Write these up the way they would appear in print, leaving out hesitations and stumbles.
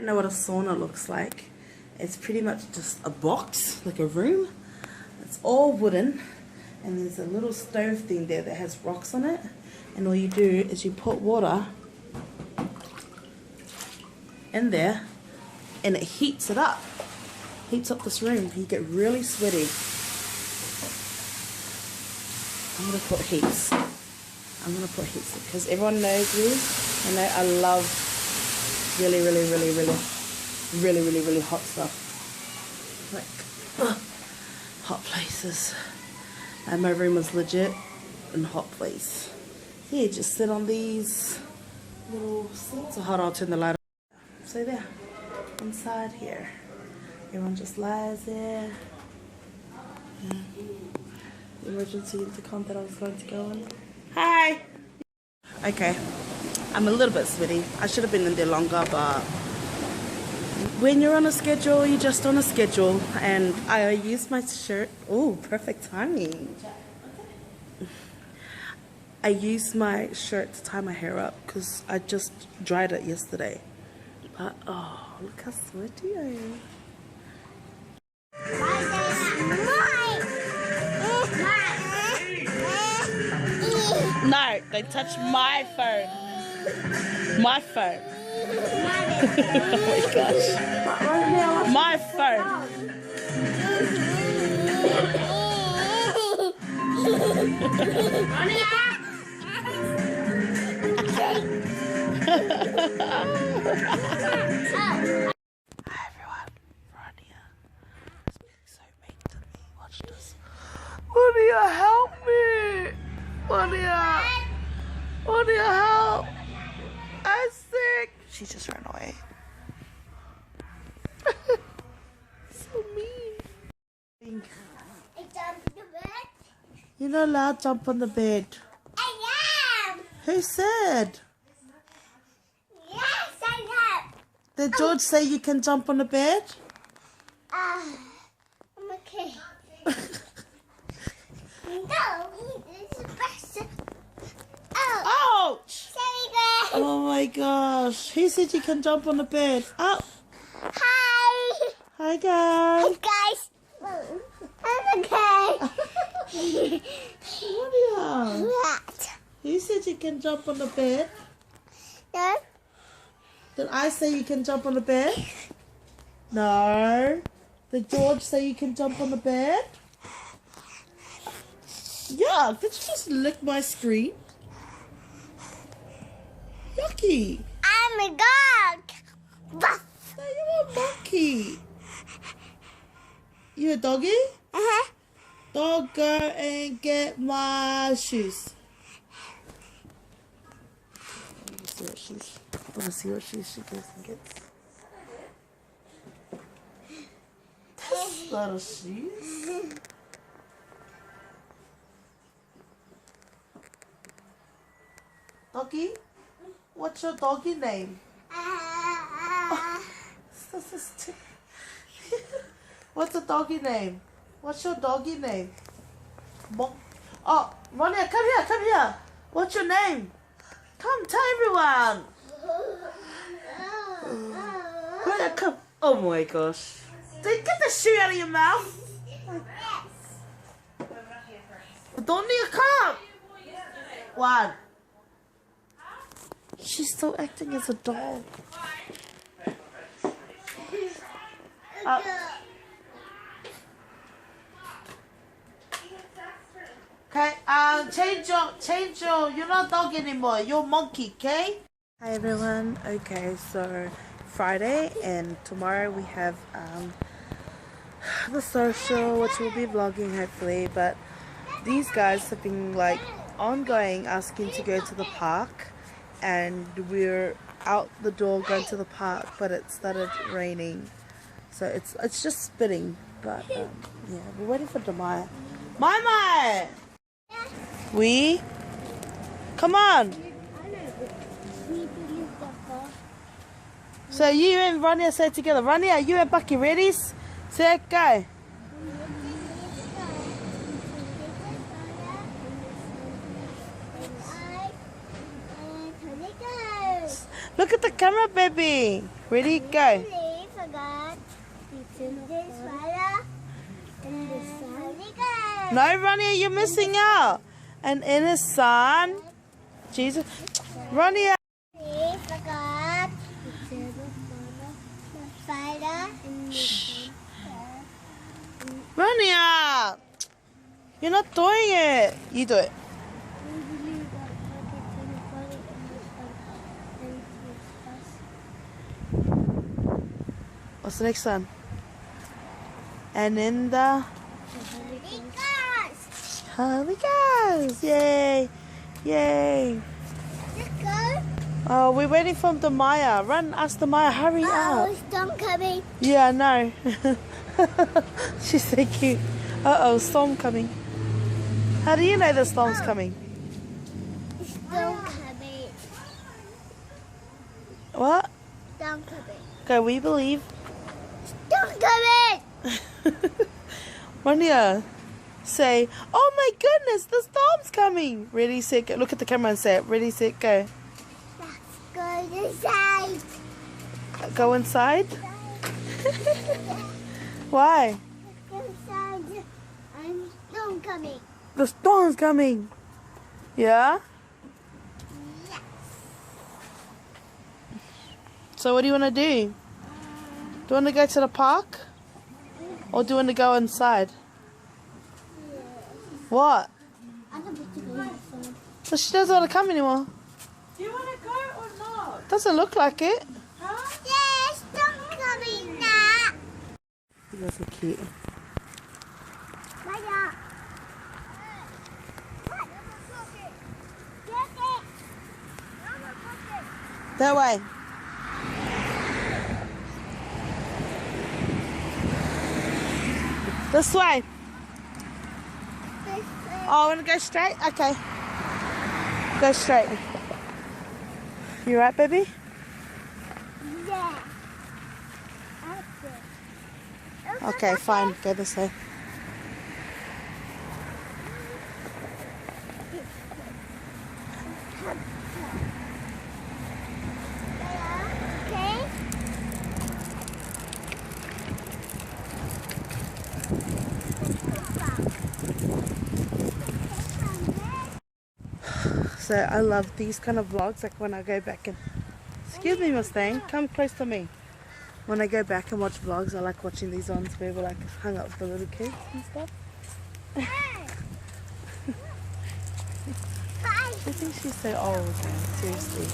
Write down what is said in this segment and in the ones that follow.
don't know what a sauna looks like. It's pretty much just a box, like a room. It's all wooden, and there's a little stove thing there that has rocks on it, and all you do is you put water in there and it heats it up. Heats up this room. You get really sweaty. I'm gonna put heats. Because everyone knows me. I know I love really hot stuff. Like hot places. And my room was legit a hot place. So yeah, just sit on these little seats. So hold on, I'll turn the light on. So there, inside here. Everyone just lies there. Yeah. The emergency intercom that I was going to go on. Hi! Okay, I'm a little bit sweaty. I should have been in there longer, but when you're on a schedule, you're just on a schedule. And I used my shirt. Oh, perfect timing. I used my shirt to tie my hair up because I just dried it yesterday. But oh, look how sweaty I am. No, they touched my phone. My phone. Oh my gosh. My phone. Hi everyone, Rania is being so mean to me. Watch this. Rania, help me! Rania! Rania, help! I'm sick! She just ran away. So mean. You're not allowed to jump on the bed. I am! Who said? Yes, I am! Did George say you can jump on the bed? I'm okay. No, it's the best. Oh! Ouch! Sorry, guys. Oh my gosh. Who said you can jump on the bed? Oh! Hi! Hi guys! Hi, guys! I'm okay. Rania! What? Who said you can jump on the bed? No? Did I say you can jump on the bed? No. Did George say you can jump on the bed? Yeah, did you just lick my screen? Yucky. I'm a dog. Ruff. No, you're a monkey. You a doggy? Uh-huh. Dog, go and get my shoes. I want to see what shoes she goes and gets. That's not a shoes. Doggy? What's your doggy name? This is What's the doggy name? What's your doggy name? Oh, Rania, come here. What's your name? Come, tell everyone. Rania, come. Oh my gosh. Get the shoe out of your mouth. Don't need a come. One. She's still acting as a dog. Okay, change your, you're not dog anymore, you're monkey, okay? Hi everyone, okay, so Friday and tomorrow we have the social, which we'll be vlogging hopefully, but these guys have been like ongoing asking to go to the park, and we're out the door going to the park, but it started raining, so it's just spitting, but yeah, we're waiting for Demaya. Mai! Come on. So you and Rania say together. Rania, you and Bucky ready? Say go. Look at the camera, baby. Ready? Go. I forgot. It's in this fire. In the sun. No, Ronnie, you're missing out. And in the sun. Jesus. Ronnie. I forgot. It's in the fire. In the Shh. sun. Ronnie. You're not doing it. You do it. What's the next one? And in the Holy Ghost! Yay! Yay! Let's go. Oh, we're waiting for the Maya. Run, ask the Maya. Hurry up. Oh, storm coming. Yeah, I know. She's so cute. Uh-oh, storm coming. How do you know the storm's coming? Storm coming. What? Storm coming. Okay, we believe. Storm coming. Rania, say, oh my goodness, the storm's coming. Ready, set, go. Look at the camera and say it. Ready, set, go. Let's go inside. Go inside? Why? Inside. I'm storm coming. The storm's coming. Yeah? Yes. So what do you want to do? Do you want to go to the park? Or do you want to go inside? What? I don't want to go inside. So she doesn't want to come anymore. Do you want to go or not? Doesn't look like it. Huh? Yes, storm coming now. You guys are cute. Maya. Get it. That way. This way. Oh, I want to go straight? Okay. Go straight. You right, baby? Yeah. Okay, fine. Go this way. Okay. So I love these kind of vlogs, like when I go back and... Excuse me, Mustang. Come close to me. When I go back and watch vlogs, I like watching these ones where we're like hung up with the little kids and stuff. She thinks she's so old, seriously.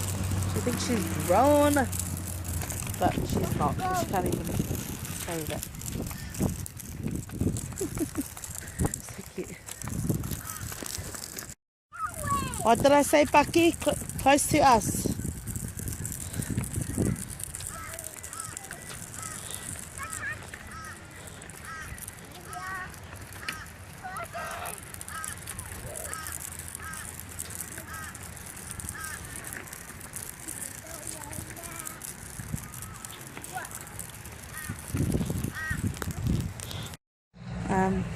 She thinks she's grown, but she's not. She can't even say that. So cute. What did I say, Bucky? Close to us.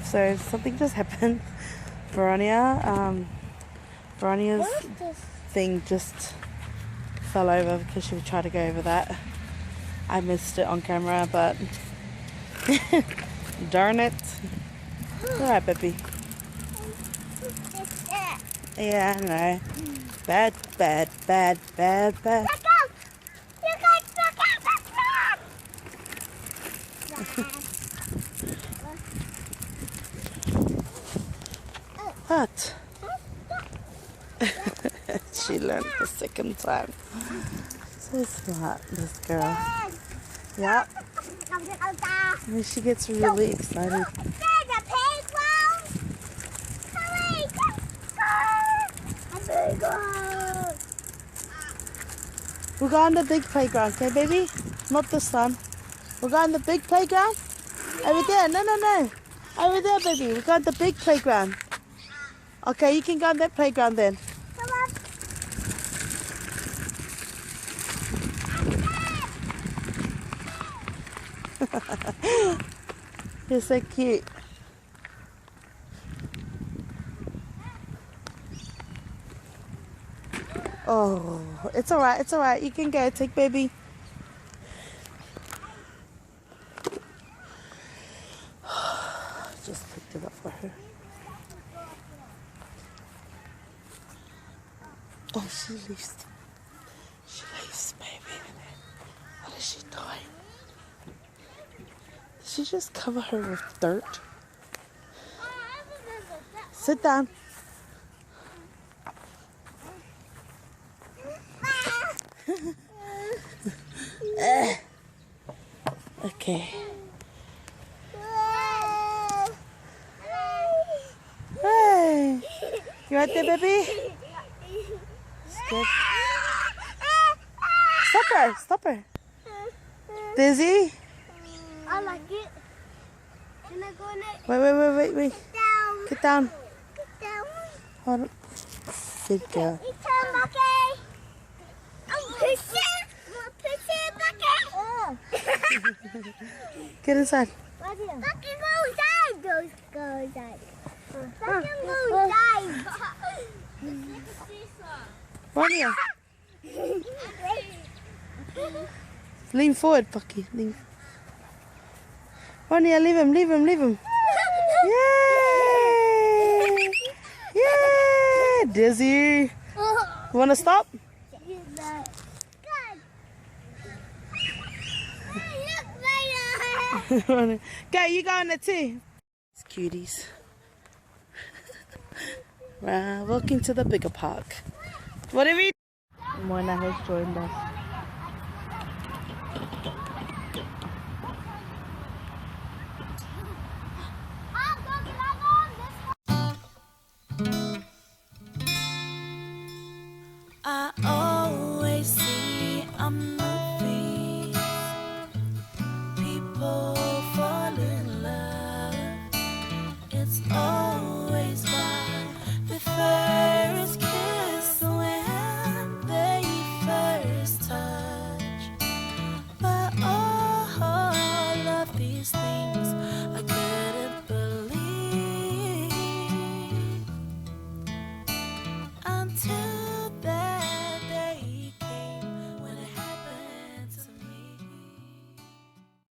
So something just happened. Veronia's thing just fell over because she tried to go over that. I missed it on camera, but darn it. Alright, baby. Yeah, I know. Bad. Look out! What? She learned the second time. So smart, this girl. Yeah. And she gets really excited. We'll go on the big playground, okay, baby? Not this one. We'll go on the big playground. Over there. No. Over there, baby. We'll go on the big playground. Okay, you can go on that playground then. Come on. You're so cute. Oh, it's alright. You can go. Take baby. Oh, she leaves. She leaves, baby. What is she doing? Did she just cover her with dirt? Sit down. Okay. Hey. You right there, baby? Good. Stop her. Stop her. Dizzy? I like it. Can I go in it? Wait. Down. Get down. Down. Hold on. Good girl. It's a bucket. I'm pushing. I'm pushing bucket. Get inside. Bucket goes down. Goes down. Bucket goes down. Ronnie. Lean forward, Bucky. Lean. Ronnie, leave him. Yay! Yay! Dizzy. You want to stop? Okay, you go in there too. It's cuties. Right, walking to the bigger park. Whatever you Moina has joined us. I